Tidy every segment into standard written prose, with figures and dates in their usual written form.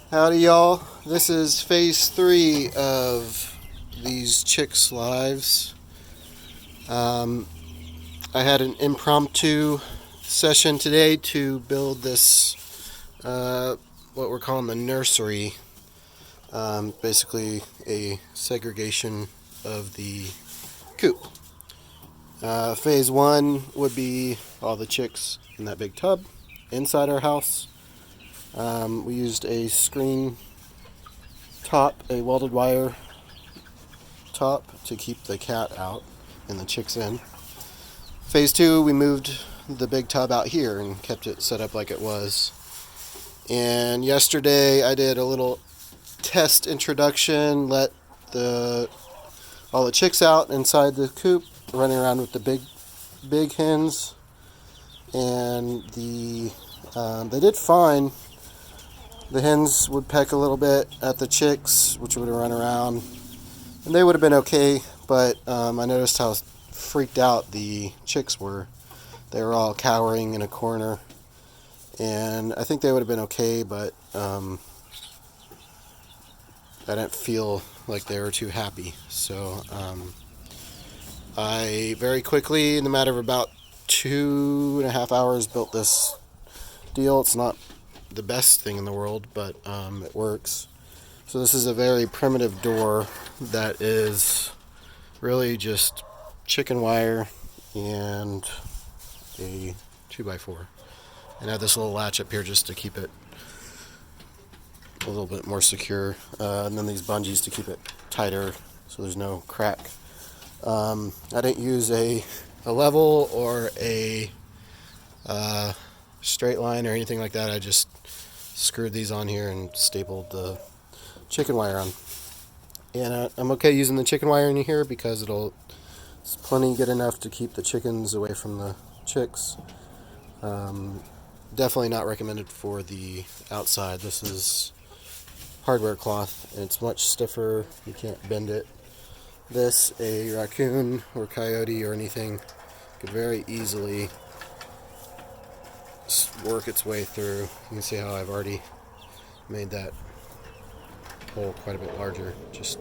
Howdy, y'all. This is phase 3 of these chicks' lives. Um, I had an impromptu session today to build this, what we're calling the nursery. Basically, a segregation of the coop. Phase 1 would be all the chicks in that big tub inside our house. We used a screen top, a welded wire top to keep the cat out and the chicks in. Phase 2, we moved the big tub out here and kept it set up like it was. And yesterday I did a little test introduction, let all the chicks out inside the coop, running around with the big hens, and they did fine. The hens would peck a little bit at the chicks, which would run around, and they would have been okay, but I noticed how freaked out the chicks were. They were all cowering in a corner, and I think they would have been okay, but I didn't feel like they were too happy. So I very quickly, in the matter of about 2.5 hours, built this deal. It's not the best thing in the world, but it works. So this is a very primitive door that is really just chicken wire and a 2x4. And I have this little latch up here just to keep it a little bit more secure. And then these bungees to keep it tighter so there's no crack. I didn't use a level or a straight line or anything like that. I just screwed these on here and stapled the chicken wire on. And I'm okay using the chicken wire in here because it's plenty good enough to keep the chickens away from the chicks. Definitely not recommended for the outside. This is hardware cloth and it's much stiffer. You can't bend it. This, a raccoon or coyote or anything, could very easily work its way through. You can see how I've already made that hole quite a bit larger just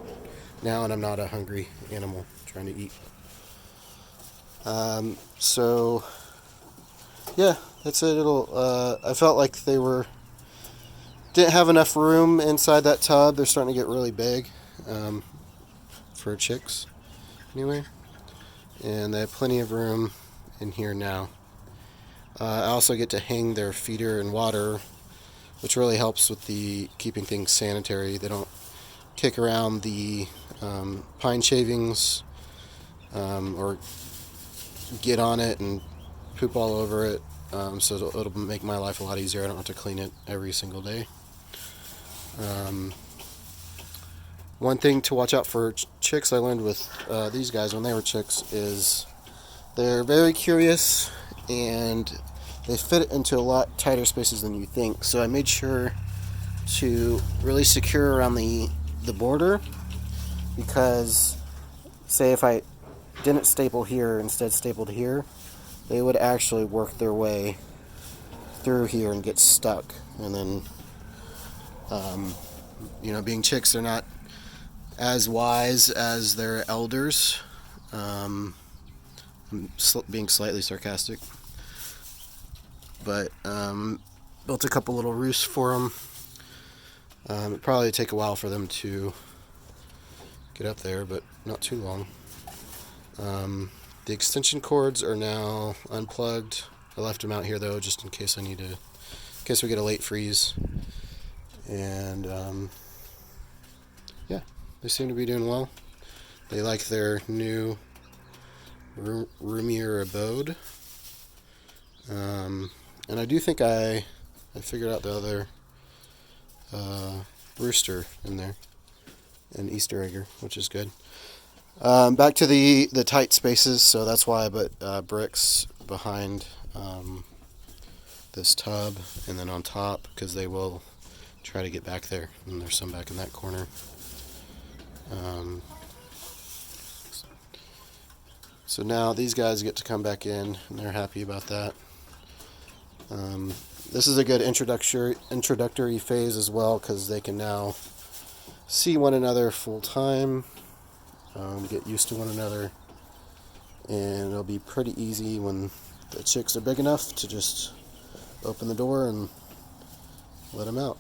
now, and I'm not a hungry animal trying to eat. So yeah, that's it. I felt like they didn't have enough room inside that tub. They're starting to get really big for chicks anyway, and they have plenty of room in here now. I also get to hang their feeder in water, which really helps with the keeping things sanitary. They don't kick around the pine shavings or get on it and poop all over it. So it'll make my life a lot easier. I don't have to clean it every single day. One thing to watch out for chicks I learned with these guys when they were chicks is they're very curious and they fit into a lot tighter spaces than you think. So I made sure to really secure around the border, because say if I didn't staple here, instead stapled here, they would actually work their way through here and get stuck. And then, being chicks, they're not as wise as their elders. I'm being slightly sarcastic. But built a couple little roosts for them. It'd probably take a while for them to get up there, but not too long. The extension cords are now unplugged. I left them out here though, just in case in case we get a late freeze. And yeah, they seem to be doing well. They like their new roomier abode. And I do think I figured out the other rooster in there, an Easter egger, which is good. Back to the tight spaces, so that's why I put bricks behind this tub and then on top, because they will try to get back there, and there's some back in that corner. So now these guys get to come back in, and they're happy about that. This is a good introductory phase as well, because they can now see one another full time, get used to one another, and it'll be pretty easy when the chicks are big enough to just open the door and let them out.